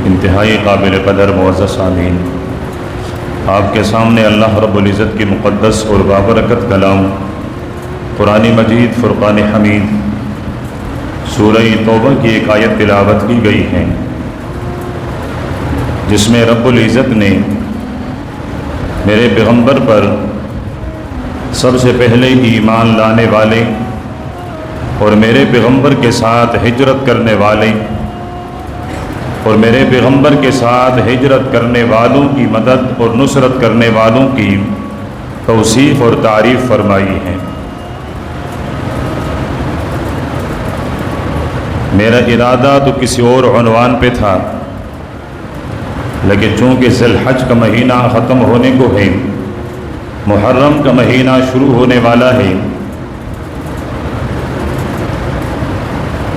انتہائی قابل قدر معزز سامعین، آپ کے سامنے اللہ رب العزت کی مقدس اور بابرکت کلام قرآن مجید فرقان حمید سورہ توبہ کی ایک آیت تلاوت کی گئی ہے، جس میں رب العزت نے میرے پیغمبر پر سب سے پہلے ایمان لانے والے اور میرے پیغمبر کے ساتھ ہجرت کرنے والے اور میرے پیغمبر کے ساتھ ہجرت کرنے والوں کی مدد اور نصرت کرنے والوں کی توصیف اور تعریف فرمائی ہے۔ میرا ارادہ تو کسی اور عنوان پہ تھا، لیکن چونکہ ذی الحج کا مہینہ ختم ہونے کو ہے، محرم کا مہینہ شروع ہونے والا ہے،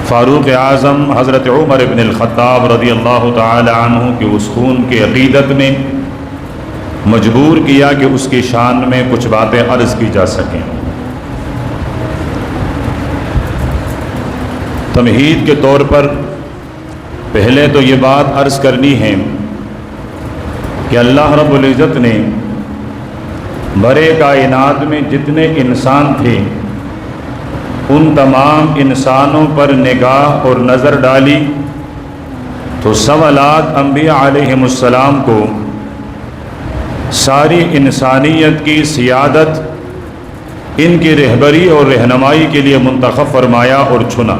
فاروق اعظم حضرت عمر ابن الخطاب رضی اللہ تعالی عنہ کے اس خون کی عقیدت نے مجبور کیا کہ اس کی شان میں کچھ باتیں عرض کی جا سکیں۔ تمہید کے طور پر پہلے تو یہ بات عرض کرنی ہے کہ اللہ رب العزت نے برے کائنات میں جتنے انسان تھے ان تمام انسانوں پر نگاہ اور نظر ڈالی تو 1.25 لاکھ انبیاء علیہم السلام کو ساری انسانیت کی سیادت، ان کی رہبری اور رہنمائی کے لیے منتخب فرمایا اور چنا۔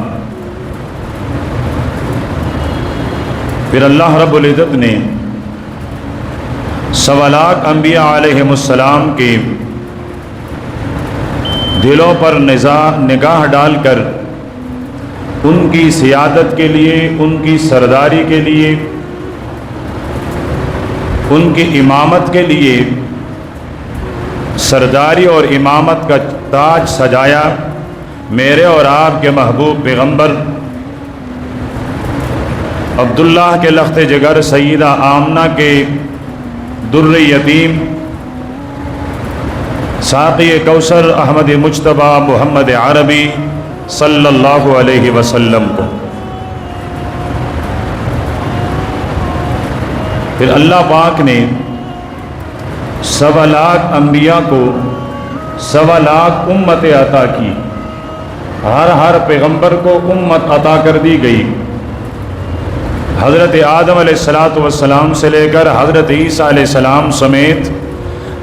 پھر اللہ رب العزت نے 1.25 لاکھ انبیاء علیہم السلام کے دلوں پر نگاہ ڈال کر ان کی سیادت کے لیے، ان کی سرداری کے لیے، ان کی امامت کے لیے سرداری اور امامت کا تاج سجایا۔ میرے اور آپ کے محبوب پیغمبر عبداللہ کے لخت جگر سیدہ آمنہ کے در یتیم ساقی کوثر احمد مجتبی محمد عربی صلی اللہ علیہ وسلم کو۔ پھر اللہ پاک نے 1.25 لاکھ انبیاء کو 1.25 لاکھ امت عطا کی، ہر پیغمبر کو امت عطا کر دی گئی۔ حضرت آدم علیہ السلام سے لے کر حضرت عیسیٰ علیہ السلام سمیت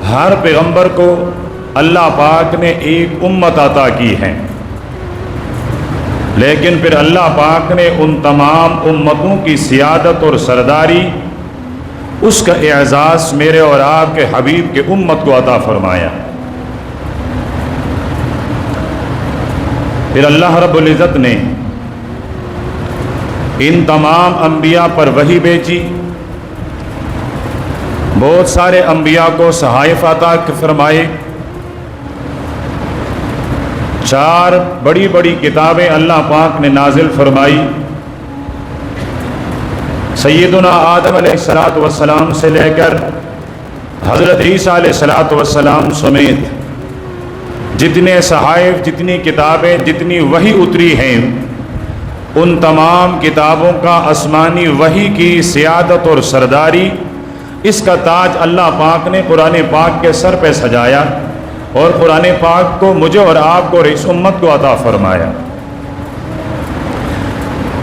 ہر پیغمبر کو اللہ پاک نے ایک امت عطا کی ہے، لیکن پھر اللہ پاک نے ان تمام امتوں کی سیادت اور سرداری، اس کا اعزاز میرے اور آپ کے حبیب کے امت کو عطا فرمایا۔ پھر اللہ رب العزت نے ان تمام انبیاء پر وحی بھیجی، بہت سارے انبیاء کو صحائف عطا فرمائے، 4 بڑی بڑی کتابیں اللہ پاک نے نازل فرمائی۔ سیدنا آدم علیہ السلام سے لے کر حضرت عیسیٰ علیہ السلام سمیت جتنے صحائف، جتنی کتابیں، جتنی وحی اتری ہیں، ان تمام کتابوں کا آسمانی وحی کی سیادت اور سرداری، اس کا تاج اللہ پاک نے قرآن پاک کے سر پہ سجایا اور قرآن پاک کو مجھے اور آپ کو اور اس امت کو عطا فرمایا۔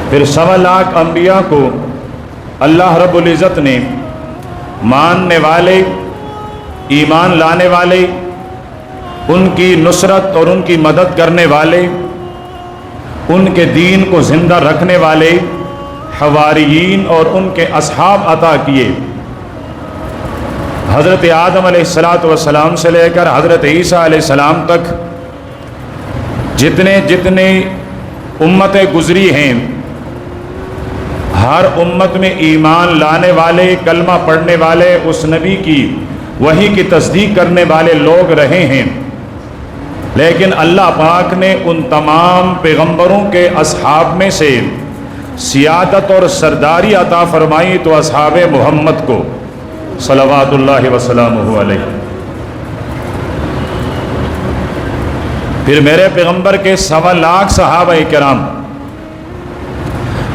پھر 1.25 لاکھ انبیاء کو اللہ رب العزت نے ماننے والے، ایمان لانے والے، ان کی نصرت اور ان کی مدد کرنے والے، ان کے دین کو زندہ رکھنے والے حواریین اور ان کے اصحاب عطا کیے۔ حضرت آدم علیہ السلام سے لے کر حضرت عیسیٰ علیہ السلام تک جتنے امتیں گزری ہیں، ہر امت میں ایمان لانے والے، کلمہ پڑھنے والے، اس نبی کی وحی کی تصدیق کرنے والے لوگ رہے ہیں، لیکن اللہ پاک نے ان تمام پیغمبروں کے اصحاب میں سے سیادت اور سرداری عطا فرمائی تو اصحاب محمد کو صلوات اللہ وسلامہ علیہ۔ پھر میرے پیغمبر کے 1.25 لاکھ صحابہ کرام،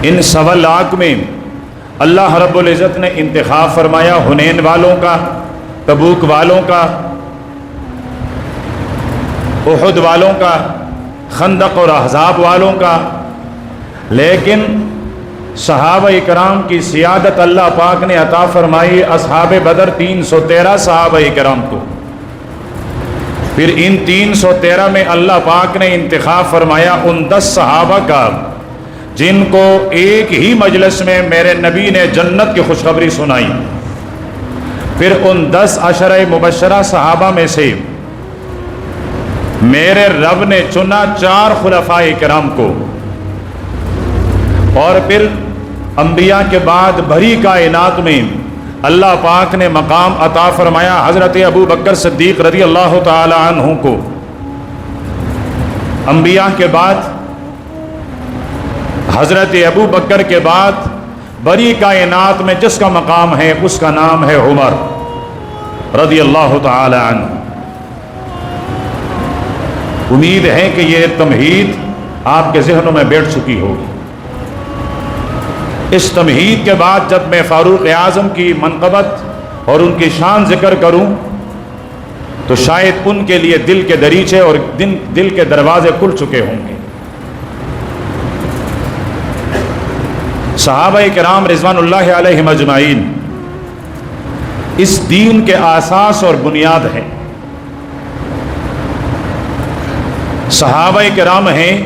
ان 1.25 لاکھ میں اللہ رب العزت نے انتخاب فرمایا حنین والوں کا، تبوک والوں کا، احد والوں کا، خندق اور احزاب والوں کا، لیکن صحابہ اکرام کی سیادت اللہ پاک نے عطا فرمائی اصحاب بدر 313 صحابہ اکرام کو۔ پھر ان 313 میں اللہ پاک نے انتخاب فرمایا ان 10 صحابہ کا جن کو ایک ہی مجلس میں میرے نبی نے جنت کی خوشخبری سنائی۔ پھر ان 10 عشرہ مبشرہ صحابہ میں سے میرے رب نے چنا 4 خلفاء کرام کو، اور پھر انبیاء کے بعد بھری کائنات میں اللہ پاک نے مقام عطا فرمایا حضرت ابو بکر صدیق رضی اللہ تعالی عنہ کو۔ انبیاء کے بعد حضرت ابو بکر کے بعد بڑی کائنات میں جس کا مقام ہے اس کا نام ہے عمر رضی اللہ تعالی عنہ۔ امید ہے کہ یہ تمہید آپ کے ذہنوں میں بیٹھ چکی ہوگی۔ اس تمہید کے بعد جب میں فاروق اعظم کی منقبت اور ان کی شان ذکر کروں تو شاید ان کے لیے دل کے دریچے اور دل کے دروازے کھل چکے ہوں گے۔ صحابہ کرام رضوان اللہ علیہم اجمعین اس دین کے اساس اور بنیاد ہیں۔ صحابہ کرام ہیں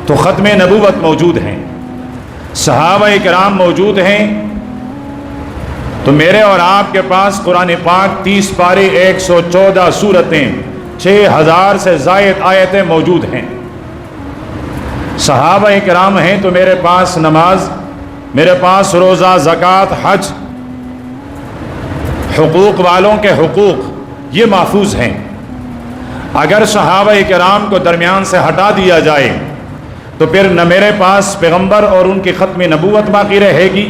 تو ختم نبوت موجود ہیں، صحابہ کرام موجود ہیں تو میرے اور آپ کے پاس قرآن پاک 30 پارے 114 سورتیں 6000 سے زائد آیتیں موجود ہیں۔ صحابہ کرام ہیں تو میرے پاس نماز، میرے پاس روزہ، زکوٰۃ، حج، حقوق والوں کے حقوق یہ محفوظ ہیں۔ اگر صحابہ کرام کو درمیان سے ہٹا دیا جائے تو پھر نہ میرے پاس پیغمبر اور ان کی ختم نبوت باقی رہے گی،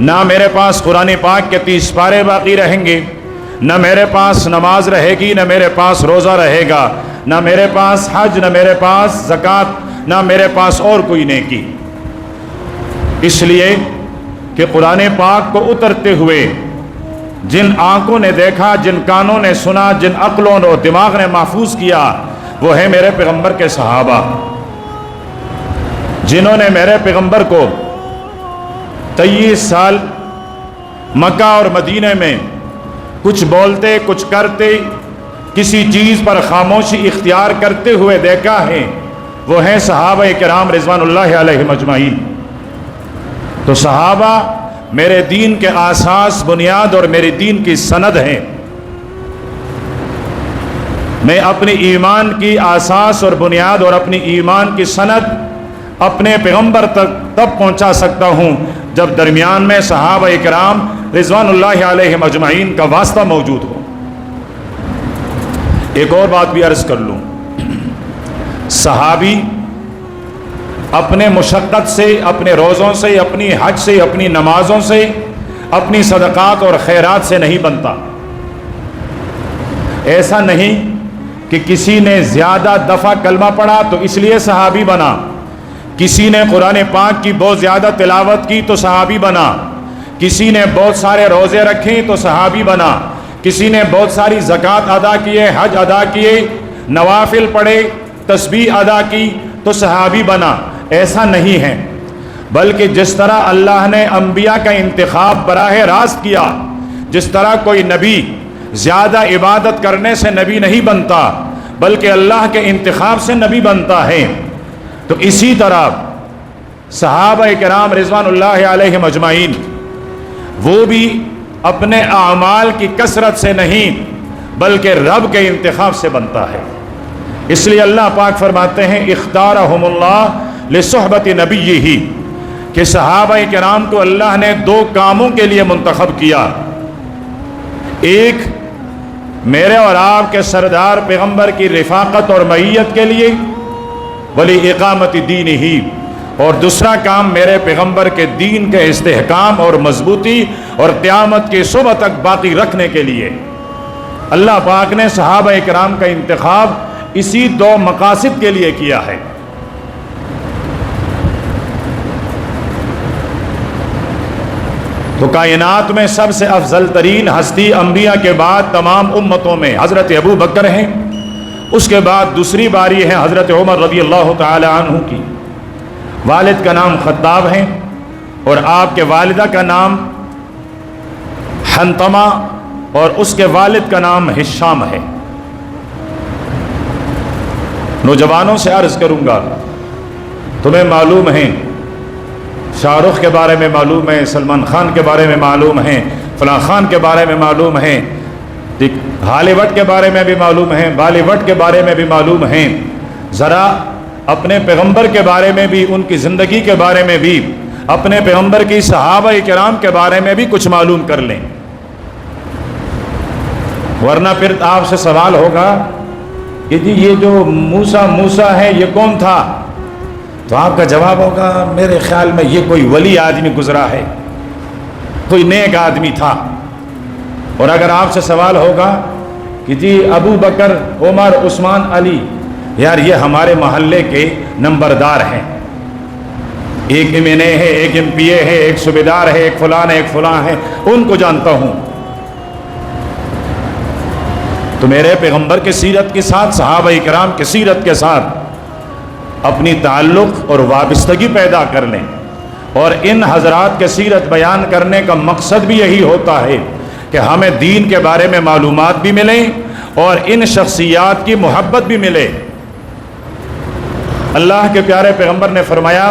نہ میرے پاس قرآن پاک کے 30 پارے باقی رہیں گے، نہ میرے پاس نماز رہے گی، نہ میرے پاس روزہ رہے گا، نہ میرے پاس حج، نہ میرے پاس زکوٰۃ، نہ میرے پاس اور کوئی نیکی۔ اس لیے کہ قرآن پاک کو اترتے ہوئے جن آنکھوں نے دیکھا، جن کانوں نے سنا، جن عقلوں اور دماغ نے محفوظ کیا وہ ہے میرے پیغمبر کے صحابہ، جنہوں نے میرے پیغمبر کو 23 سال مکہ اور مدینہ میں کچھ بولتے، کچھ کرتے، کسی چیز پر خاموشی اختیار کرتے ہوئے دیکھا ہے، وہ ہیں صحابہ کرام رضوان اللہ علیہم اجمعین۔ تو صحابہ میرے دین کے اساس، بنیاد اور میرے دین کی سند ہیں۔ میں اپنی ایمان کی اساس اور بنیاد اور اپنی ایمان کی سند اپنے پیغمبر تک تب پہنچا سکتا ہوں جب درمیان میں صحابہ کرام رضوان اللہ علیہم اجمعین کا واسطہ موجود ہو۔ ایک اور بات بھی عرض کر لوں، صحابی اپنے مشقت سے، اپنے روزوں سے، اپنی حج سے، اپنی نمازوں سے، اپنی صدقات اور خیرات سے نہیں بنتا۔ ایسا نہیں کہ کسی نے زیادہ دفعہ کلمہ پڑھا تو اس لیے صحابی بنا، کسی نے قرآن پاک کی بہت زیادہ تلاوت کی تو صحابی بنا، کسی نے بہت سارے روزے رکھے تو صحابی بنا، کسی نے بہت ساری زکوٰۃ ادا کیے، حج ادا کیے، نوافل پڑھے، تسبیح ادا کی تو صحابی بنا۔ ایسا نہیں ہے، بلکہ جس طرح اللہ نے انبیاء کا انتخاب براہ راست کیا، جس طرح کوئی نبی زیادہ عبادت کرنے سے نبی نہیں بنتا بلکہ اللہ کے انتخاب سے نبی بنتا ہے، تو اسی طرح صحابہ کرام رضوان اللہ علیہم اجمعین وہ بھی اپنے اعمال کی کثرت سے نہیں بلکہ رب کے انتخاب سے بنتا ہے۔ اس لیے اللہ پاک فرماتے ہیں اختارہم اللہ لصحبت نبیہ، کہ صحابہ کرام کو اللہ نے 2 کاموں کے لیے منتخب کیا، ایک میرے اور آپ کے سردار پیغمبر کی رفاقت اور معیت کے لیے ولی اقامت دینہ، اور دوسرا کام میرے پیغمبر کے دین کے استحکام اور مضبوطی اور قیامت کی صبح تک باقی رکھنے کے لیے۔ اللہ پاک نے صحابہ کرام کا انتخاب اسی 2 مقاصد کے لیے کیا ہے۔ تو کائنات میں سب سے افضل ترین ہستی انبیاء کے بعد تمام امتوں میں حضرت ابو بکر ہیں، اس کے بعد دوسری باری ہے حضرت عمر رضی اللہ تعالی عنہ کی۔ والد کا نام خطاب ہے اور آپ کے والدہ کا نام حنتمہ اور اس کے والد کا نام ہشام ہے۔ نوجوانوں سے عرض کروں گا، تمہیں معلوم ہے شاہ رخ کے بارے میں معلوم ہے، سلمان خان کے بارے میں معلوم ہے، فلاں خان کے بارے میں معلوم ہے، ہالی ووڈ کے بارے میں بھی معلوم ہے، بالی ووڈ کے بارے میں بھی معلوم ہے، ذرا اپنے پیغمبر کے بارے میں بھی، ان کی زندگی کے بارے میں بھی، اپنے پیغمبر کی صحابہ کرام کے بارے میں بھی کچھ معلوم کر لیں، ورنہ پھر آپ سے سوال ہوگا کہ جی یہ جو موسیٰ ہے یہ کون تھا؟ تو آپ کا جواب ہوگا میرے خیال میں یہ کوئی ولی آدمی گزرا ہے، کوئی نیک آدمی تھا۔ اور اگر آپ سے سوال ہوگا کہ جی ابو بکر، عمر، عثمان، علی، یار یہ ہمارے محلے کے نمبردار ہیں، ایک ایم این اے ہے، ایک ایم پی اے ہے، ایک صوبیدار ہے، ایک فلاں ہے، ایک فلاں ہے، ان کو جانتا ہوں، تو میرے پیغمبر کے سیرت کے ساتھ، صحابہ کرام کے سیرت کے ساتھ اپنی تعلق اور وابستگی پیدا کر لیں۔ اور ان حضرات کے سیرت بیان کرنے کا مقصد بھی یہی ہوتا ہے کہ ہمیں دین کے بارے میں معلومات بھی ملیں اور ان شخصیات کی محبت بھی ملے۔ اللہ کے پیارے پیغمبر نے فرمایا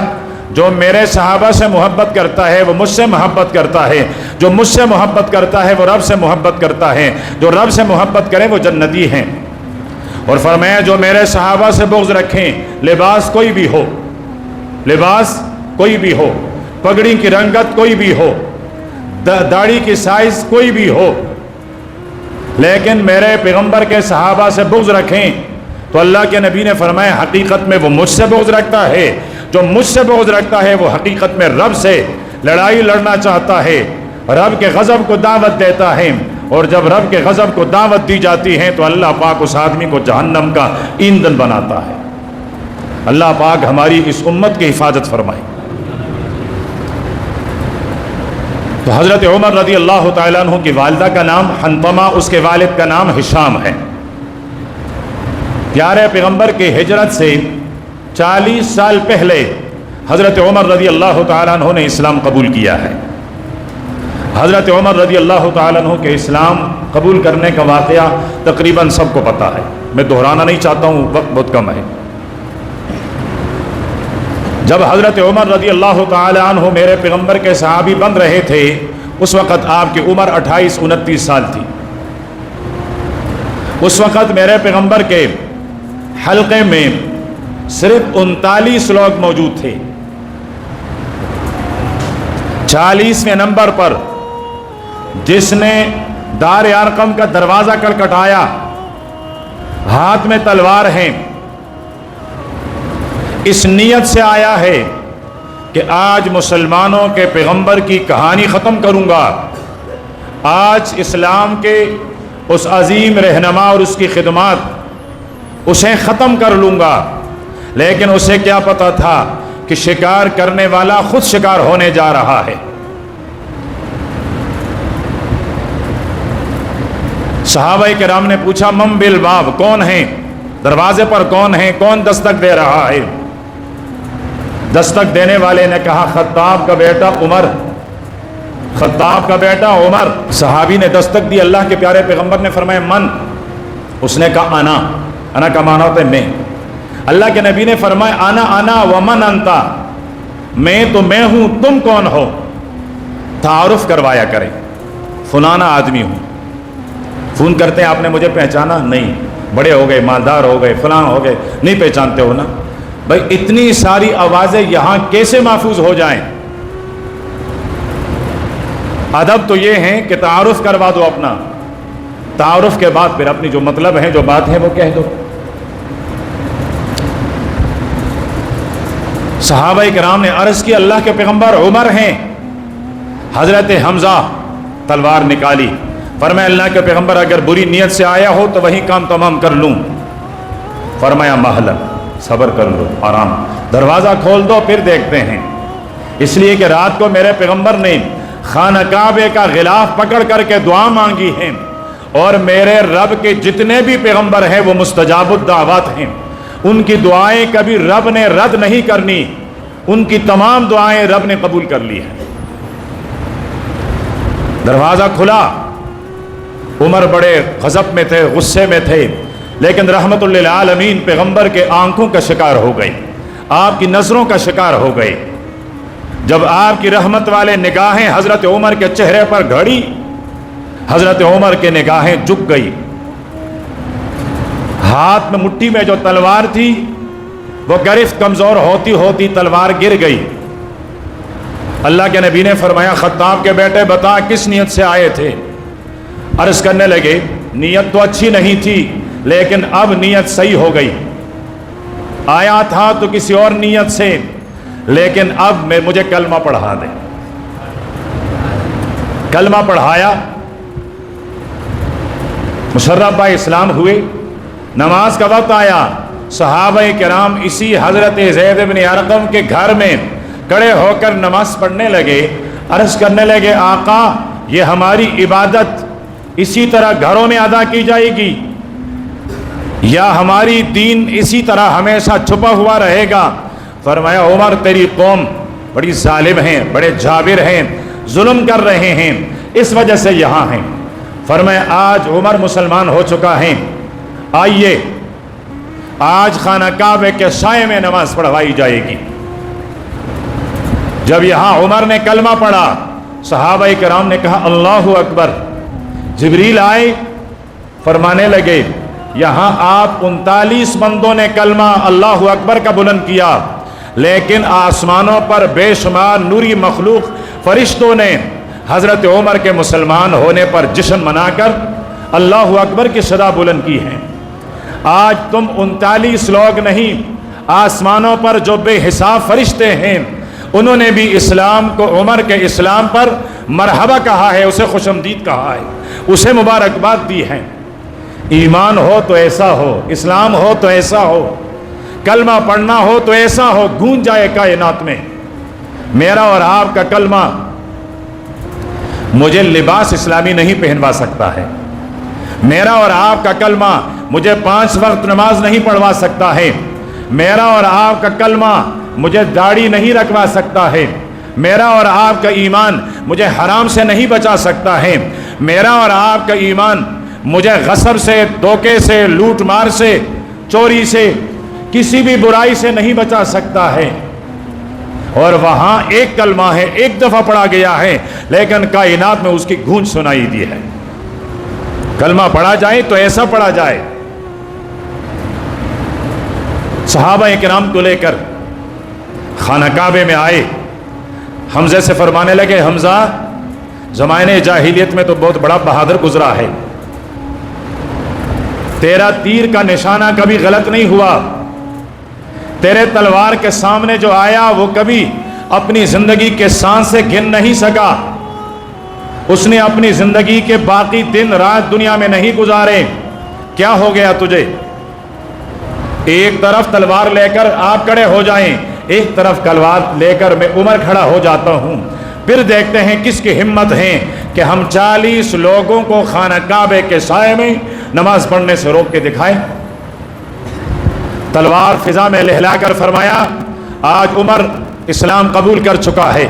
جو میرے صحابہ سے محبت کرتا ہے وہ مجھ سے محبت کرتا ہے، جو مجھ سے محبت کرتا ہے وہ رب سے محبت کرتا ہے، جو رب سے محبت کرے وہ جنتی ہیں۔ اور فرمایا جو میرے صحابہ سے بغض رکھیں، لباس کوئی بھی ہو، لباس کوئی بھی ہو، پگڑی کی رنگت کوئی بھی ہو، داڑھی کی سائز کوئی بھی ہو، لیکن میرے پیغمبر کے صحابہ سے بغض رکھیں، تو اللہ کے نبی نے فرمایا حقیقت میں وہ مجھ سے بغض رکھتا ہے، جو مجھ سے بغض رکھتا ہے وہ حقیقت میں رب سے لڑائی لڑنا چاہتا ہے، رب کے غضب کو دعوت دیتا ہے، اور جب رب کے غضب کو دعوت دی جاتی ہے تو اللہ پاک اس آدمی کو جہنم کا ایندھن بناتا ہے۔ اللہ پاک ہماری اس امت کی حفاظت فرمائے۔ تو حضرت عمر رضی اللہ تعالیٰ عنہ کی والدہ کا نام حنتمہ، اس کے والد کا نام ہشام ہے۔ پیارے پیغمبر کی ہجرت سے 40 سال پہلے حضرت عمر رضی اللہ تعالیٰ عنہ نے اسلام قبول کیا ہے۔ حضرت عمر رضی اللہ تعالیٰ عنہ کے اسلام قبول کرنے کا واقعہ تقریباً سب کو پتہ ہے، میں دہرانا نہیں چاہتا ہوں، وقت بہت کم ہے۔ جب حضرت عمر رضی اللہ تعالیٰ عنہ میرے پیغمبر کے صحابی بن رہے تھے، اس وقت آپ کی عمر 28-29 سال تھی۔ اس وقت میرے پیغمبر کے حلقے میں صرف 39 لوگ موجود تھے۔ 40ویں نمبر پر جس نے دار ارقم کا دروازہ کٹکھٹایا، ہاتھ میں تلوار ہے، اس نیت سے آیا ہے کہ آج مسلمانوں کے پیغمبر کی کہانی ختم کروں گا، آج اسلام کے اس عظیم رہنما اور اس کی خدمات اسے ختم کر لوں گا۔ لیکن اسے کیا پتا تھا کہ شکار کرنے والا خود شکار ہونے جا رہا ہے۔ صحابہ کرام نے پوچھا من بالباب، کون ہیں دروازے پر، کون ہیں، کون دستک دے رہا ہے؟ دستک دینے والے نے کہا خطاب کا بیٹا عمر، خطاب کا بیٹا عمر۔ صحابی نے دستک دی، اللہ کے پیارے پیغمبر نے فرمایا من؟ اس نے کہا انا کا معنی ہوتا ہے میں۔ اللہ کے نبی نے فرمایا انا ومن انتا، میں تو میں ہوں، تم کون ہو؟ تعارف کروایا کریں، فلانا آدمی ہوں۔ فون کرتے ہیں آپ نے مجھے پہچانا؟ نہیں، بڑے ہو گئے، مالدار ہو گئے، فلاں ہو گئے، نہیں پہچانتے ہو نا؟ بھائی اتنی ساری آوازیں یہاں کیسے محفوظ ہو جائیں؟ ادب تو یہ ہے کہ تعارف کروا دو اپنا، تعارف کے بعد پھر اپنی جو مطلب ہے، جو بات ہے وہ کہہ دو۔ صحابہ کرام نے عرض کی اللہ کے پیغمبر عمر ہیں۔ حضرت حمزہ تلوار نکالی، فرمایا اللہ کے پیغمبر اگر بری نیت سے آیا ہو تو وہی کام تمام کر لوں۔ فرمایا مہلا، صبر کر لو، آرام، دروازہ کھول دو پھر دیکھتے ہیں۔ اس لیے کہ رات کو میرے پیغمبر نے خانہ کعبے کا غلاف پکڑ کر کے دعا مانگی ہے، اور میرے رب کے جتنے بھی پیغمبر ہیں وہ مستجاب الدعوات ہیں، ان کی دعائیں کبھی رب نے رد نہیں کرنی، ان کی تمام دعائیں رب نے قبول کر لی ہیں۔ دروازہ کھلا، عمر بڑے غضب میں تھے، غصے میں تھے، لیکن رحمت للعالمین پیغمبر کے آنکھوں کا شکار ہو گئی، آپ کی نظروں کا شکار ہو گئے۔ جب آپ کی رحمت والے نگاہیں حضرت عمر کے چہرے پر گھڑی، حضرت عمر کے نگاہیں جھک گئی، ہاتھ میں مٹھی میں جو تلوار تھی وہ گرفت کمزور ہوتی ہوتی تلوار گر گئی۔ اللہ کے نبی نے فرمایا خطاب کے بیٹے بتا کس نیت سے آئے تھے؟ عرض کرنے لگے نیت تو اچھی نہیں تھی لیکن اب نیت صحیح ہو گئی، آیا تھا تو کسی اور نیت سے، لیکن اب مجھے کلمہ پڑھا دے۔ کلمہ پڑھایا، مشرف بھائی اسلام ہوئے، نماز کا وقت آیا، صحابہ کرام اسی حضرت زید بن ارقم کے گھر میں کھڑے ہو کر نماز پڑھنے لگے، عرض کرنے لگے آقا یہ ہماری عبادت اسی طرح گھروں میں ادا کی جائے گی یا ہماری دین اسی طرح ہمیشہ چھپا ہوا رہے گا؟ فرمایا عمر تیری قوم بڑی ظالم ہیں، بڑے جابر ہیں، ظلم کر رہے ہیں، اس وجہ سے یہاں ہیں۔ فرمایا آج عمر مسلمان ہو چکا ہے، آئیے آج خانہ کعبے کے سائے میں نماز پڑھوائی جائے گی۔ جب یہاں عمر نے کلمہ پڑھا، صحابہ کرام نے کہا اللہ اکبر۔ جبریل آئے، فرمانے لگے یہاں آپ 39 بندوں نے کلمہ اللہ اکبر کا بلند کیا، لیکن آسمانوں پر بے شمار نوری مخلوق فرشتوں نے حضرت عمر کے مسلمان ہونے پر جشن منا کر اللہ اکبر کی صدا بلند کی ہے۔ آج تم 39 لوگ نہیں، آسمانوں پر جو بے حساب فرشتے ہیں انہوں نے بھی اسلام کو، عمر کے اسلام پر مرحبا کہا ہے، اسے خوش آمدید کہا ہے، اسے مبارکباد دی ہے۔ ایمان ہو تو ایسا ہو، اسلام ہو تو ایسا ہو، کلمہ پڑھنا ہو تو ایسا ہو، گونج جائے کائنات میں۔ میرا اور آپ کا کلمہ مجھے لباس اسلامی نہیں پہنوا سکتا ہے، میرا اور آپ کا کلمہ مجھے 5 وقت نماز نہیں پڑھوا سکتا ہے، میرا اور آپ کا کلمہ مجھے داڑھی نہیں رکھوا سکتا ہے، میرا اور آپ کا ایمان مجھے حرام سے نہیں بچا سکتا ہے، میرا اور آپ کا ایمان مجھے غصب سے، دھوکے سے، لوٹ مار سے، چوری سے، کسی بھی برائی سے نہیں بچا سکتا ہے۔ اور وہاں ایک کلمہ ہے، ایک دفعہ پڑھا گیا ہے، لیکن کائنات میں اس کی گونج سنائی دی ہے۔ کلمہ پڑھا جائے تو ایسا پڑھا جائے۔ صحابہ کرام کو لے کر خانہ کعبے میں آئے، حمزہ سے فرمانے لگے حمزہ زمانے جاہلیت میں تو بہت بڑا بہادر گزرا ہے، تیرا تیر کا نشانہ کبھی غلط نہیں ہوا، تیرے تلوار کے سامنے جو آیا وہ کبھی اپنی زندگی کے سانس سے گن نہیں سکا، اس نے اپنی زندگی کے باقی دن رات دنیا میں نہیں گزارے، کیا ہو گیا تجھے؟ ایک طرف تلوار لے کر آپ کھڑے ہو جائیں، ایک طرف تلوار لے کر میں عمر کھڑا ہو جاتا ہوں، پھر دیکھتے ہیں کس کی ہمت ہے کہ ہم 40 لوگوں کو خانہ کعبے کے سائے میں نماز پڑھنے سے روک کے دکھائیں۔ تلوار فضا میں لہلا کر فرمایا آج عمر اسلام قبول کر چکا ہے،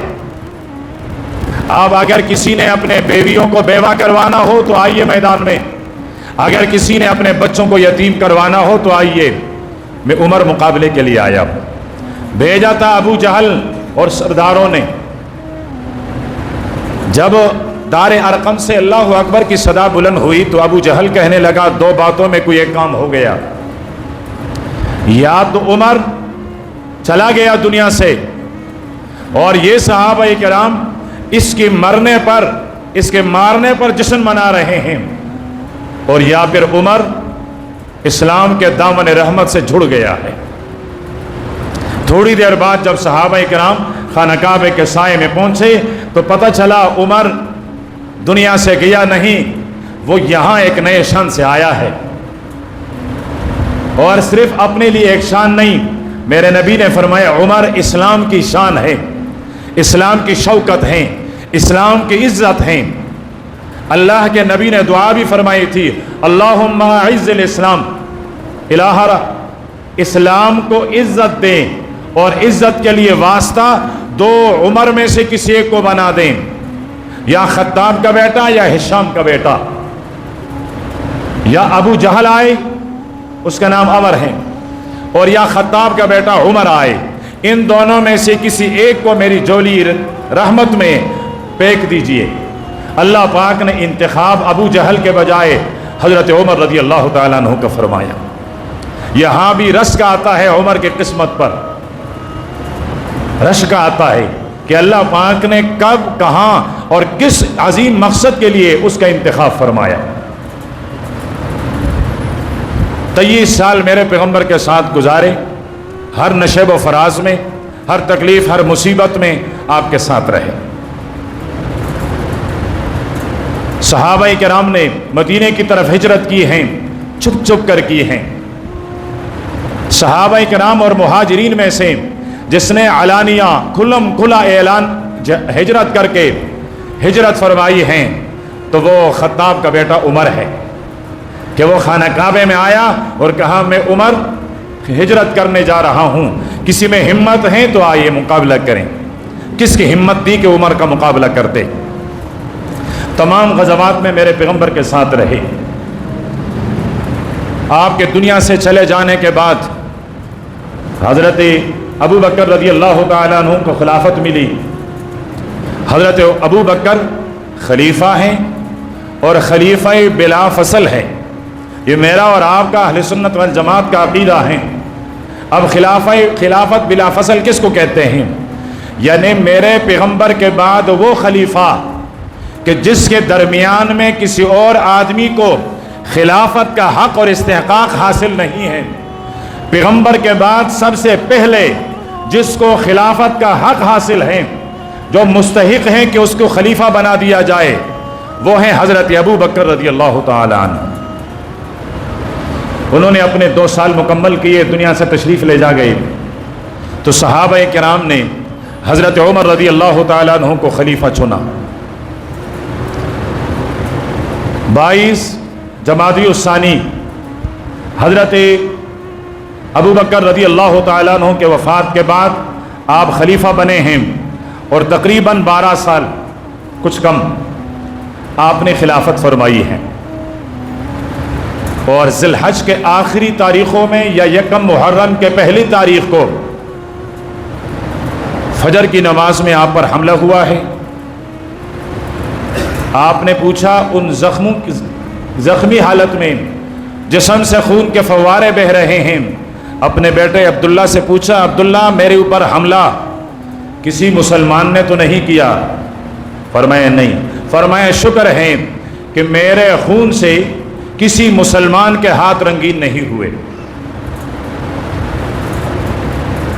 اب اگر کسی نے اپنے بیویوں کو بیوہ کروانا ہو تو آئیے میدان میں، اگر کسی نے اپنے بچوں کو یتیم کروانا ہو تو آئیے، میں عمر مقابلے کے لیے آیا ہوں۔ بھیجا تھا ابو جہل اور سرداروں نے، جب دار ارقم سے اللہ اکبر کی صدا بلند ہوئی تو ابو جہل کہنے لگا 2 باتوں میں کوئی ایک کام ہو گیا، یا تو عمر چلا گیا دنیا سے اور یہ صحابہ کرام اس کے مرنے پر، اس کے مارنے پر جشن منا رہے ہیں، اور یا پھر عمر اسلام کے دامن رحمت سے جڑ گیا ہے۔ تھوڑی دیر بعد جب صحابہ کرام خانہ کعبے کے سائے میں پہنچے تو پتہ چلا عمر دنیا سے گیا نہیں، وہ یہاں ایک نئے شان سے آیا ہے، اور صرف اپنے لیے ایک شان نہیں، میرے نبی نے فرمایا عمر اسلام کی شان ہے، اسلام کی شوکت ہے، اسلام کی عزت ہیں۔ اللہ کے نبی نے دعا بھی فرمائی تھی، اللہم اعز الاسلام، الہ اسلام کو عزت دیں، اور عزت کے لیے واسطہ دو عمر میں سے کسی ایک کو بنا دیں، یا خطاب کا بیٹا یا ہشام کا بیٹا، یا ابو جہل آئے اس کا نام عمر ہے، اور یا خطاب کا بیٹا عمر آئے، ان دونوں میں سے کسی ایک کو میری جولی رحمت میں پھینک دیجئے۔ اللہ پاک نے انتخاب ابو جہل کے بجائے حضرت عمر رضی اللہ تعالیٰ عنہ کا فرمایا۔ یہاں بھی رشک آتا ہے عمر کی قسمت پر، رشک آتا ہے کہ اللہ پاک نے کب، کہاں اور کس عظیم مقصد کے لیے اس کا انتخاب فرمایا۔ 23 سال میرے پیغمبر کے ساتھ گزارے، ہر نشیب و فراز میں، ہر تکلیف، ہر مصیبت میں آپ کے ساتھ رہے۔ صحابہ کرام نے مدینے کی طرف ہجرت کی ہیں، چھپ چھپ کر کی ہیں۔ صحابہ کرام اور مہاجرین میں سے جس نے علانیہ کھلم کھلا اعلان ہجرت کر کے ہجرت فرمائی ہیں تو وہ خطاب کا بیٹا عمر ہے، کہ وہ خانہ کعبے میں آیا اور کہا میں عمر ہجرت کرنے جا رہا ہوں، کسی میں ہمت ہے تو آئیے مقابلہ کریں۔ کس کی ہمت دی کہ عمر کا مقابلہ کرتے؟ تمام غزوات میں میرے پیغمبر کے ساتھ رہے۔ آپ کے دنیا سے چلے جانے کے بعد حضرت ابو بکر رضی اللہ تعالیٰ عنہ کو خلافت ملی۔ حضرت ابو بکر خلیفہ ہیں اور خلیفہ بلا فصل ہے، یہ میرا اور آپ کا اہل سنت والجماعت کا عقیدہ ہے۔ اب خلافت بلا فصل کس کو کہتے ہیں؟ یعنی میرے پیغمبر کے بعد وہ خلیفہ کہ جس کے درمیان میں کسی اور آدمی کو خلافت کا حق اور استحقاق حاصل نہیں ہے۔ پیغمبر کے بعد سب سے پہلے جس کو خلافت کا حق حاصل ہے، جو مستحق ہیں کہ اس کو خلیفہ بنا دیا جائے، وہ ہیں حضرت ابو بکر رضی اللہ تعالی عنہ۔ انہوں نے اپنے 2 سال مکمل کیے، دنیا سے تشریف لے جا گئے، تو صحابہ کرام نے حضرت عمر رضی اللہ تعالی عنہ کو خلیفہ چنا۔ 22 جمادی الثانی حضرت ابو بکر رضی اللہ تعالیٰ عنہ کے وفات کے بعد آپ خلیفہ بنے ہیں، اور تقریباً 12 سال کچھ کم آپ نے خلافت فرمائی ہے۔ اور ذی الحج کے آخری تاریخوں میں یا یکم محرم کے پہلی تاریخ کو فجر کی نماز میں آپ پر حملہ ہوا ہے۔ آپ نے پوچھا، ان زخمی حالت میں جسم سے خون کے فوارے بہ رہے ہیں، اپنے بیٹے عبداللہ سے پوچھا، عبداللہ میرے اوپر حملہ کسی مسلمان نے تو نہیں کیا؟ فرمایا نہیں۔ فرمایا شکر ہے کہ میرے خون سے کسی مسلمان کے ہاتھ رنگین نہیں ہوئے۔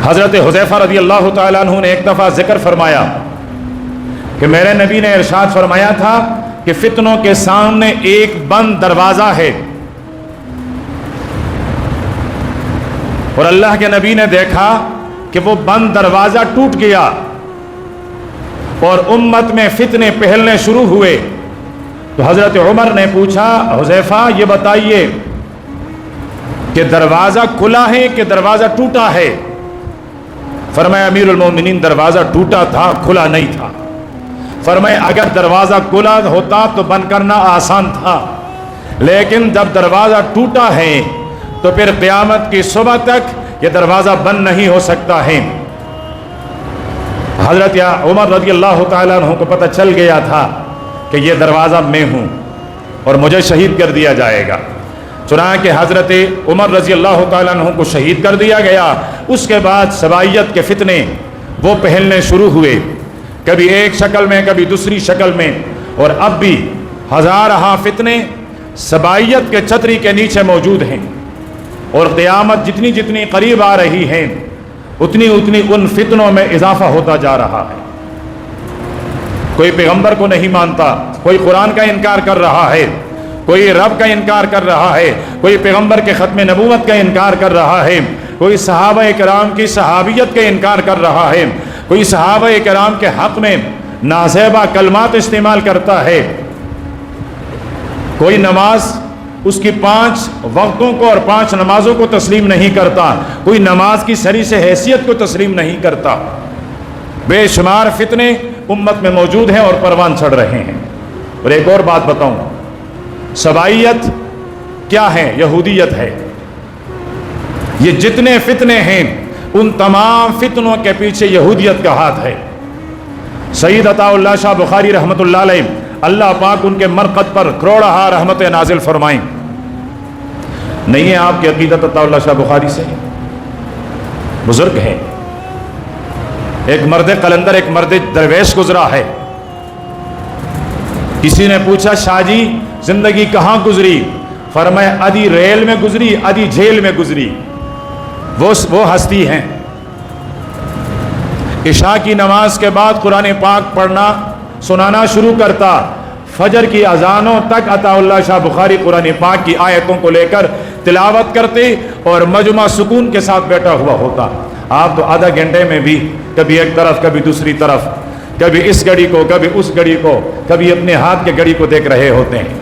حضرت حذیفہ رضی اللہ تعالیٰ عنہ نے ایک دفعہ ذکر فرمایا کہ میرے نبی نے ارشاد فرمایا تھا کہ فتنوں کے سامنے ایک بند دروازہ ہے، اور اللہ کے نبی نے دیکھا کہ وہ بند دروازہ ٹوٹ گیا اور امت میں فتنے پھیلنے شروع ہوئے۔ تو حضرت عمر نے پوچھا، حذیفہ یہ بتائیے کہ دروازہ کھلا ہے کہ دروازہ ٹوٹا ہے؟ فرمایا امیر المومنین دروازہ ٹوٹا تھا، کھلا نہیں تھا۔ فرمایا اگر دروازہ کھلا ہوتا تو بند کرنا آسان تھا، لیکن جب دروازہ ٹوٹا ہے تو پھر قیامت کی صبح تک یہ دروازہ بند نہیں ہو سکتا ہے۔ حضرت عمر رضی اللہ تعالیٰ عنہ کو پتہ چل گیا تھا کہ یہ دروازہ میں ہوں اور مجھے شہید کر دیا جائے گا، چنانکہ حضرت عمر رضی اللہ تعالیٰ عنہ کو شہید کر دیا گیا۔ اس کے بعد سبائیت کے فتنے وہ پھیلنے شروع ہوئے، کبھی ایک شکل میں کبھی دوسری شکل میں، اور اب بھی ہزارہا فتنے سبائیت کے چھتری کے نیچے موجود ہیں، اور قیامت جتنی جتنی قریب آ رہی ہے اتنی اتنی ان فتنوں میں اضافہ ہوتا جا رہا ہے۔ کوئی پیغمبر کو نہیں مانتا، کوئی قرآن کا انکار کر رہا ہے، کوئی رب کا انکار کر رہا ہے، کوئی پیغمبر کے ختم نبوت کا انکار کر رہا ہے، کوئی صحابہ کرام کی صحابیت کا انکار کر رہا ہے، کوئی صحابہ کرام کے حق میں نازیبا کلمات استعمال کرتا ہے، کوئی نماز اس کی 5 وقتوں کو اور 5 نمازوں کو تسلیم نہیں کرتا، کوئی نماز کی سری سے حیثیت کو تسلیم نہیں کرتا۔ بے شمار فتنے امت میں موجود ہیں اور پروان چڑھ رہے ہیں۔ اور ایک اور بات بتاؤں، سبائیت کیا ہے؟ یہودیت ہے۔ یہ جتنے فتنے ہیں ان تمام فتنوں کے پیچھے یہودیت کا ہاتھ ہے۔ سید عطا اللہ شاہ بخاری رحمۃ اللہ علیہ، اللہ پاک ان کے مرقد پر کروڑہا رحمت نازل فرمائیں۔ نہیں ہے آپ کی عقیدت عطا اللہ شاہ بخاری سے؟ بزرگ ہے، ایک مرد قلندر، ایک مرد درویش گزرا ہے۔ کسی نے پوچھا شاہ جی زندگی کہاں گزری؟ فرمایا ادھی ریل میں گزری، ادھی جیل میں گزری۔ وہ ہستی ہیں۔ عشاء کی نماز کے بعد قرآن پاک پڑھنا سنانا شروع کرتا، فجر کی اذانوں تک عطا اللہ شاہ بخاری قرآن پاک کی آیتوں کو لے کر تلاوت کرتے اور مجمع سکون کے ساتھ بیٹھا ہوا ہوتا۔ آپ تو آدھا گھنٹے میں بھی کبھی ایک طرف کبھی دوسری طرف، کبھی اس گھڑی کو کبھی اس گھڑی کو، کبھی اپنے ہاتھ کے گھڑی کو دیکھ رہے ہوتے ہیں،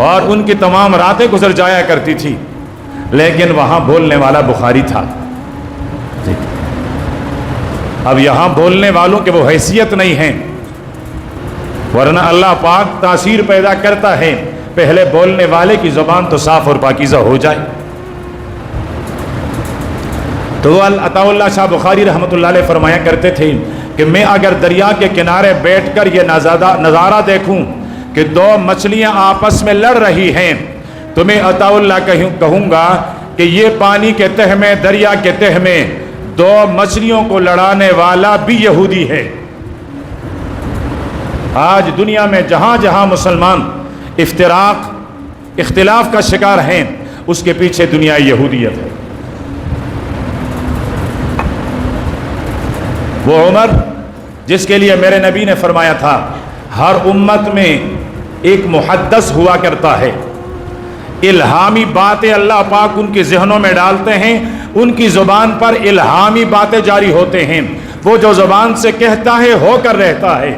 اور ان کی تمام راتیں گزر جایا کرتی تھی، لیکن وہاں بولنے والا بخاری تھا۔ اب یہاں بولنے والوں کے وہ حیثیت نہیں ہے، ورنہ اللہ پاک تاثیر پیدا کرتا ہے، پہلے بولنے والے کی زبان تو صاف اور پاکیزہ ہو جائے۔ تو عطا اللہ شاہ بخاری رحمۃ اللہ علیہ فرمایا کرتے تھے کہ میں اگر دریا کے کنارے بیٹھ کر یہ نظارہ دیکھوں کہ 2 مچھلیاں آپس میں لڑ رہی ہیں تو میں عطا اللہ کہوں گا کہ یہ پانی کے تہ میں، دریا کے تہ میں 2 مچھلیوں کو لڑانے والا بھی یہودی ہے۔ آج دنیا میں جہاں جہاں مسلمان اختلاف کا شکار ہیں، اس کے پیچھے دنیا یہودیت ہے۔ وہ عمر جس کے لیے میرے نبی نے فرمایا تھا ہر امت میں ایک محدث ہوا کرتا ہے، الہامی باتیں اللہ پاک ان کے ذہنوں میں ڈالتے ہیں، ان کی زبان پر الہامی باتیں جاری ہوتے ہیں، وہ جو زبان سے کہتا ہے ہو کر رہتا ہے۔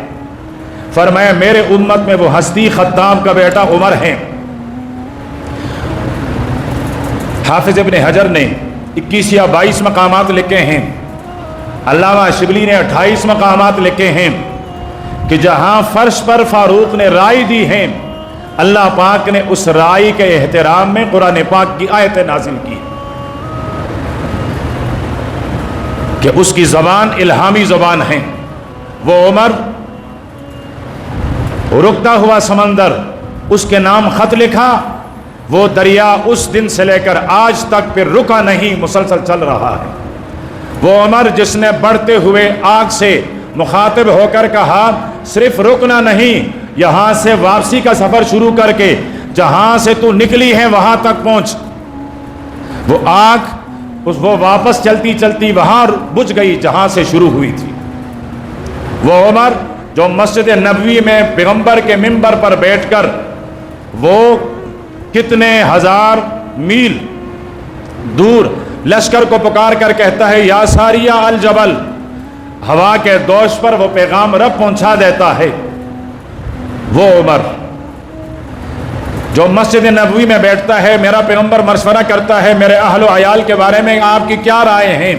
فرمایا میرے امت میں وہ ہستی خطاب کا بیٹا عمر ہے۔ حافظ ابن حجر نے 21 یا 22 مقامات لکھے ہیں، علامہ شبلی نے 28 مقامات لکھے ہیں کہ جہاں فرش پر فاروق نے رائے دی ہے، اللہ پاک نے اس رائے کے احترام میں قرآن پاک کی آیتیں نازل کی کہ اس کی زبان الہامی زبان ہے۔ وہ عمر رکتا ہوا سمندر، اس کے نام خط لکھا، وہ دریا اس دن سے لے کر آج تک پھر رکا نہیں، مسلسل چل رہا ہے۔ وہ عمر جس نے بڑھتے ہوئے آگ سے مخاطب ہو کر کہا صرف رکنا نہیں، یہاں سے واپسی کا سفر شروع کر کے جہاں سے تو نکلی ہے وہاں تک پہنچ۔ وہ آگ وہ واپس چلتی چلتی وہاں بجھ گئی جہاں سے شروع ہوئی تھی۔ وہ عمر جو مسجد نبوی میں پیغمبر کے منبر پر بیٹھ کر وہ کتنے ہزار میل دور لشکر کو پکار کر کہتا ہے یا ساریہ الجبل، ہوا کے دوش پر وہ پیغام رب پہنچا دیتا ہے۔ وہ عمر جو مسجد نبوی میں بیٹھتا ہے، میرا پیغمبر مشورہ کرتا ہے میرے اہل و عیال کے بارے میں آپ کی کیا رائے ہیں،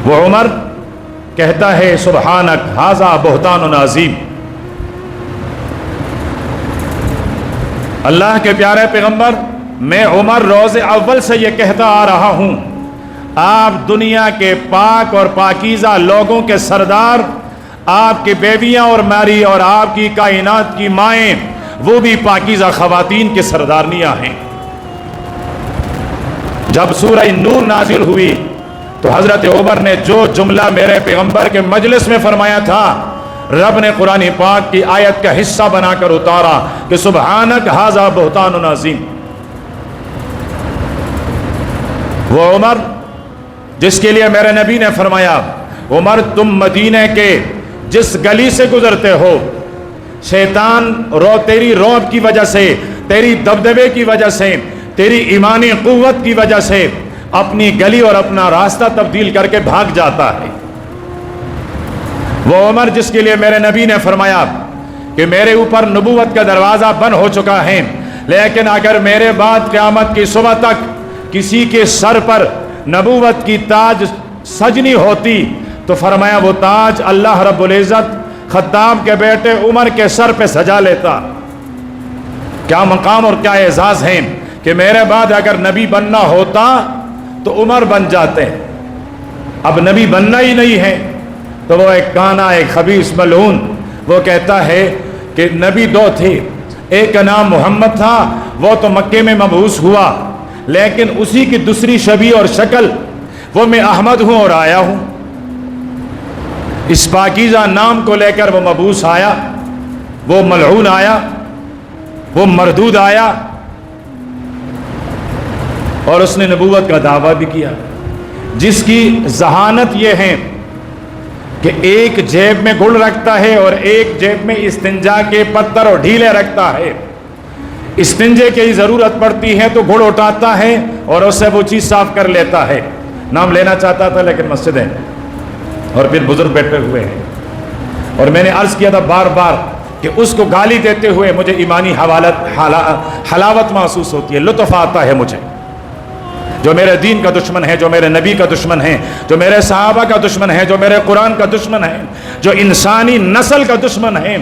وہ عمر کہتا ہے سبحانک ھذا بہتان عظیم۔ اللہ کے پیارے پیغمبر، میں عمر روز اول سے یہ کہتا آ رہا ہوں، آپ دنیا کے پاک اور پاکیزہ لوگوں کے سردار، آپ کی بیویاں اور ماری اور آپ کی کائنات کی مائیں وہ بھی پاکیزہ خواتین کے سردارنیاں ہیں۔ جب سورہ نور نازل ہوئی تو حضرت عمر نے جو جملہ میرے پیغمبر کے مجلس میں فرمایا تھا، رب نے قرآن پاک کی آیت کا حصہ بنا کر اتارا کہ سبحانک ھذا بہتان عظیم۔ وہ عمر جس کے لیے میرے نبی نے فرمایا عمر تم مدینے کے جس گلی سے گزرتے ہو، شیطان تیری رعب کی وجہ سے، تیری دبدبے کی وجہ سے، تیری ایمانی قوت کی وجہ سے اپنی گلی اور اپنا راستہ تبدیل کر کے بھاگ جاتا ہے، وہ عمر جس کے لیے میرے نبی نے فرمایا کہ میرے اوپر نبوت کا دروازہ بند ہو چکا ہے، لیکن اگر میرے بعد قیامت کی صبح تک کسی کے سر پر نبوت کی تاج سجنی ہوتی تو فرمایا وہ تاج اللہ رب العزت خطاب کے بیٹے عمر کے سر پہ سجا لیتا۔ کیا مقام اور کیا اعزاز ہے کہ میرے بعد اگر نبی بننا ہوتا تو عمر بن جاتے، اب نبی بننا ہی نہیں ہے تو وہ ایک کانا، ایک خبیث ملعون، وہ کہتا ہے کہ نبی دو تھے، ایک کا نام محمد تھا، وہ تو مکے میں مبعوث ہوا، لیکن اسی کی دوسری شبیہ اور شکل وہ میں احمد ہوں اور آیا ہوں۔ اس پاکیزہ نام کو لے کر وہ مبعوث آیا، وہ ملعون آیا، وہ مردود آیا، اور اس نے نبوت کا دعویٰ بھی کیا، جس کی ذہانت یہ ہے کہ ایک جیب میں گڑ رکھتا ہے اور ایک جیب میں استنجا کے پتھر اور ڈھیلے رکھتا ہے۔ استنجے کی ضرورت پڑتی ہے تو گڑ اٹھاتا ہے اور اس سے وہ چیز صاف کر لیتا ہے۔ نام لینا چاہتا تھا لیکن مسجد ہے اور پھر بزرگ بیٹھے ہوئے ہیں، اور میں نے عرض کیا تھا بار بار کہ اس کو گالی دیتے ہوئے مجھے ایمانی حلاوت محسوس ہوتی ہے، لطف آتا ہے مجھے۔ جو میرے دین کا دشمن ہے، جو میرے نبی کا دشمن ہے، جو میرے صحابہ کا دشمن ہے، جو میرے قرآن کا دشمن ہے، جو انسانی نسل کا دشمن ہے،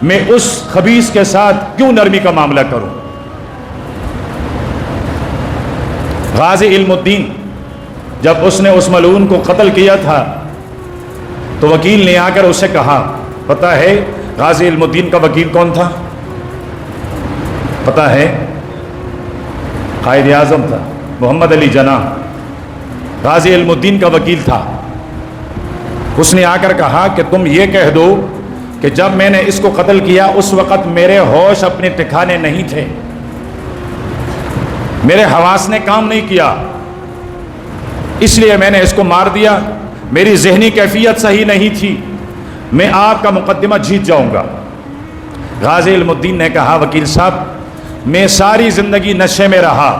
میں اس خبیث کے ساتھ کیوں نرمی کا معاملہ کروں؟ غازی علم الدین جب اس نے اس ملعون کو قتل کیا تھا تو وکیل نے آ کر اسے کہا، پتہ ہے غازی علم الدین کا وکیل کون تھا؟ پتہ ہے؟ قائد اعظم تھا، محمد علی جناح غازی علم الدین کا وکیل تھا۔ اس نے آ کر کہا کہ تم یہ کہہ دو کہ جب میں نے اس کو قتل کیا اس وقت میرے ہوش اپنے ٹھکانے نہیں تھے، میرے حواس نے کام نہیں کیا، اس لیے میں نے اس کو مار دیا، میری ذہنی کیفیت صحیح نہیں تھی، میں آپ کا مقدمہ جیت جاؤں گا۔ غازی علم الدین نے کہا، وکیل صاحب میں ساری زندگی نشے میں رہا،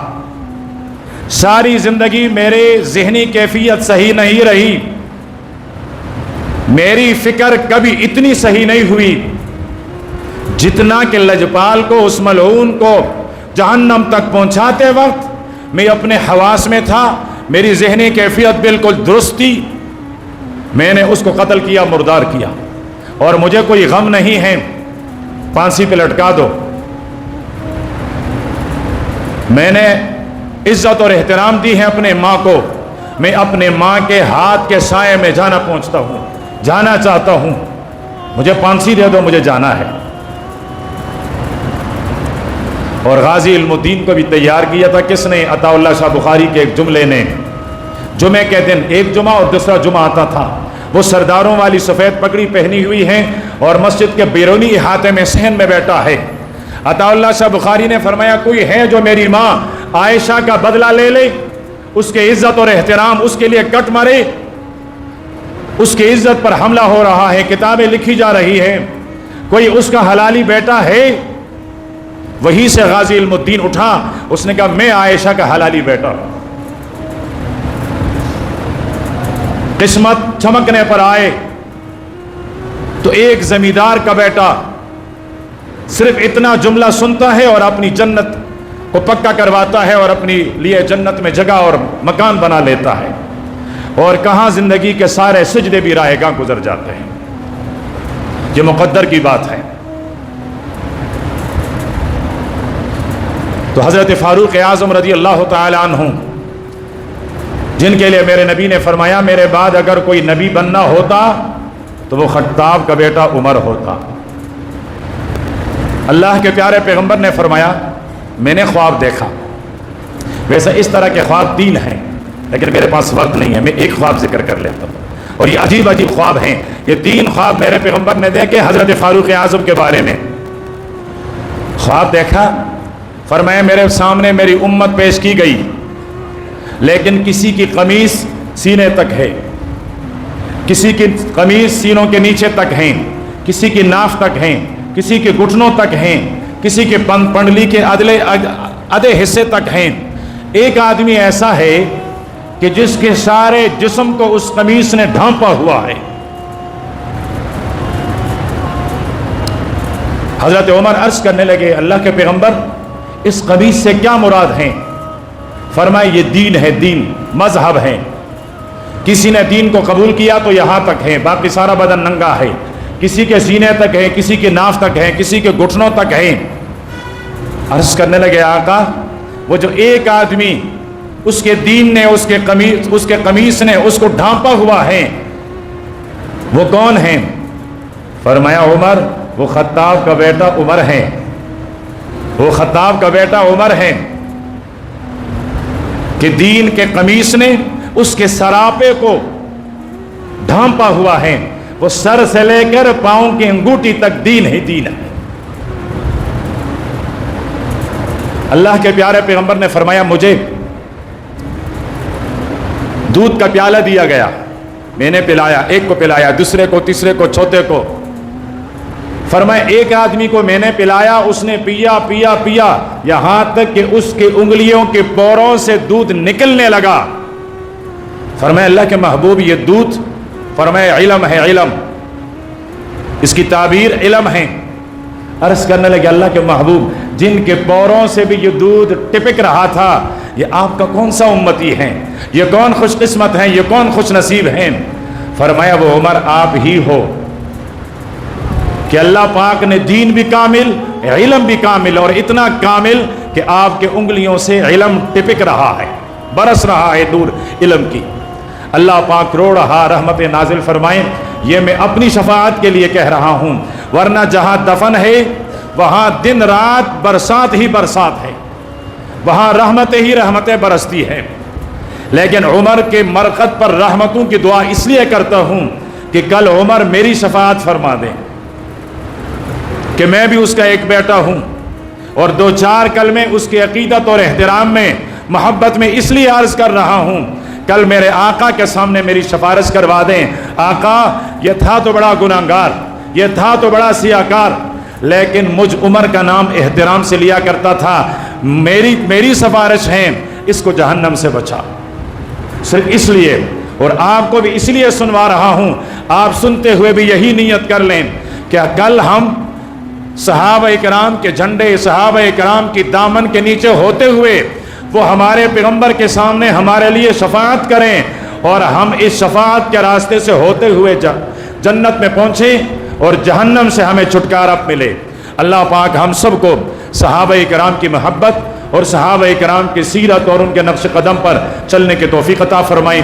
ساری زندگی میرے ذہنی کیفیت صحیح نہیں رہی، میری فکر کبھی اتنی صحیح نہیں ہوئی جتنا کہ لجپال کو، اس ملعون کو جہنم تک پہنچاتے وقت میں اپنے حواس میں تھا، میری ذہنی کیفیت بالکل درست تھی، میں نے اس کو قتل کیا، مردار کیا، اور مجھے کوئی غم نہیں ہے، پھانسی پہ لٹکا دو۔ میں نے عزت اور احترام دی ہے اپنے ماں کو، میں اپنے ماں کے ہاتھ کے سائے میں جانا پہنچتا ہوں، جانا چاہتا ہوں، مجھے پھانسی دے دو، مجھے جانا ہے۔ اور غازی علم الدین کو بھی تیار کیا تھا کس نے؟ عطا اللہ شاہ بخاری کے ایک جملے نے۔ جمعے کے دن ایک جمعہ اور دوسرا جمعہ آتا تھا، وہ سرداروں والی سفید پگڑی پہنی ہوئی ہیں اور مسجد کے بیرونی احاطے میں صحن میں بیٹھا ہے۔ عطا اللہ شاہ بخاری نے فرمایا، کوئی ہے جو میری ماں عائشہ کا بدلہ لے لے، اس کے عزت اور احترام، اس کے لیے کٹ مارے؟ اس کی عزت پر حملہ ہو رہا ہے، کتابیں لکھی جا رہی ہیں، کوئی اس کا حلالی بیٹا ہے؟ وہیں سے غازی علم الدین اٹھا، اس نے کہا میں عائشہ کا حلالی بیٹا ہوں۔ قسمت چمکنے پر آئے تو ایک زمیندار کا بیٹا صرف اتنا جملہ سنتا ہے اور اپنی جنت کو پکا کرواتا ہے اور اپنی لیے جنت میں جگہ اور مکان بنا لیتا ہے، اور کہاں زندگی کے سارے سجدے بھی راہ گاہ گزر جاتے ہیں۔ یہ مقدر کی بات ہے۔ تو حضرت فاروق اعظم رضی اللہ تعالی عنہ، جن کے لیے میرے نبی نے فرمایا میرے بعد اگر کوئی نبی بننا ہوتا تو وہ خطاب کا بیٹا عمر ہوتا۔ اللہ کے پیارے پیغمبر نے فرمایا میں نے خواب دیکھا، ویسے اس طرح کے خواب 3 ہیں لیکن میرے پاس وقت نہیں ہے، میں ایک خواب ذکر کر لیتا ہوں، اور یہ عجیب عجیب خواب ہیں۔ یہ 3 خواب میرے پیغمبر نے دیکھے حضرت فاروق اعظم کے بارے میں۔ خواب دیکھا، فرمایا میرے سامنے میری امت پیش کی گئی، لیکن کسی کی قمیص سینے تک ہے، کسی کی قمیص سینوں کے نیچے تک ہیں، کسی کی ناف تک ہیں، کسی کے گھٹنوں تک ہیں، کسی کے پنڈلی کے آدھے حصے تک ہیں۔ ایک آدمی ایسا ہے کہ جس کے سارے جسم کو اس قمیص نے ڈھانپا ہوا ہے، حضرت عمر عرض کرنے لگے اللہ کے پیغمبر اس قمیص سے کیا مراد ہیں؟ فرمائے یہ دین ہے، دین مذہب ہے، کسی نے دین کو قبول کیا تو یہاں تک ہے، باقی سارا بدن ننگا ہے، کسی کے سینے تک ہے، کسی کے ناف تک ہے، کسی کے گھٹنوں تک ہے۔ عرض کرنے لگے آقا وہ جو ایک آدمی اس کے دین نے اس کے قمیص نے اس کو ڈھانپا ہوا ہے وہ کون ہے؟ فرمایا عمر، وہ خطاب کا بیٹا عمر ہے، وہ خطاب کا بیٹا عمر ہے کہ دین کے قمیص نے اس کے سراپے کو ڈھانپا ہوا ہے، وہ سر سے لے کر پاؤں کی انگوٹھی تک دین ہی دین ہے۔ اللہ کے پیارے پیغمبر نے فرمایا مجھے دودھ کا پیالہ دیا گیا، میں نے پلایا، ایک کو پلایا، دوسرے کو، تیسرے کو، چوتھے کو۔ فرمایا ایک آدمی کو میں نے پلایا، اس نے پیا پیا پیا یہاں تک کہ اس کی انگلیوں کے پوروں سے دودھ نکلنے لگا۔ فرمایا اللہ کے محبوب یہ دودھ، فرمایا علم ہے، علم، اس کی تعبیر علم ہے۔ عرض کرنے لگے اللہ کے محبوب جن کے پوروں سے بھی یہ دودھ ٹپک رہا تھا یہ آپ کا کون سا امتی ہے؟ یہ کون خوش قسمت ہیں؟ یہ کون خوش نصیب ہیں؟ فرمایا وہ عمر آپ ہی ہو کہ اللہ پاک نے دین بھی کامل، علم بھی کامل، اور اتنا کامل کہ آپ کے انگلیوں سے علم ٹپک رہا ہے، برس رہا ہے نور علم کی۔ اللہ پاک رو رہا، رحمت نازل فرمائیں۔ یہ میں اپنی شفاعت کے لیے کہہ رہا ہوں، ورنہ جہاں دفن ہے وہاں دن رات برسات ہی برسات ہے، وہاں رحمتیں ہی رحمتیں برستی ہیں۔ لیکن عمر کے مرقد پر رحمتوں کی دعا اس لیے کرتا ہوں کہ کل عمر میری شفاعت فرما دیں کہ میں بھی اس کا ایک بیٹا ہوں، اور دو چار کلمے اس کے عقیدت اور احترام میں، محبت میں اس لیے عرض کر رہا ہوں کل میرے آقا کے سامنے میری سفارش کروا دیں، آقا یہ تھا تو بڑا گناہگار، یہ تھا تو بڑا سیاکار، لیکن مجھ عمر کا نام احترام سے لیا کرتا تھا، میری سفارش ہے اس کو جہنم سے بچا۔ صرف اس لیے، اور آپ کو بھی اس لیے سنوا رہا ہوں، آپ سنتے ہوئے بھی یہی نیت کر لیں کہ کل ہم صحابہ کرام کے جھنڈے، صحابہ کرام کی دامن کے نیچے ہوتے ہوئے وہ ہمارے پیغمبر کے سامنے ہمارے لیے شفاعت کریں، اور ہم اس شفاعت کے راستے سے ہوتے ہوئے جنت میں پہنچیں اور جہنم سے ہمیں چھٹکارا ملے۔ اللہ پاک ہم سب کو صحابہ کرام کی محبت اور صحابہ کرام کی سیرت اور ان کے نقش قدم پر چلنے کی توفیق عطا فرمائیں۔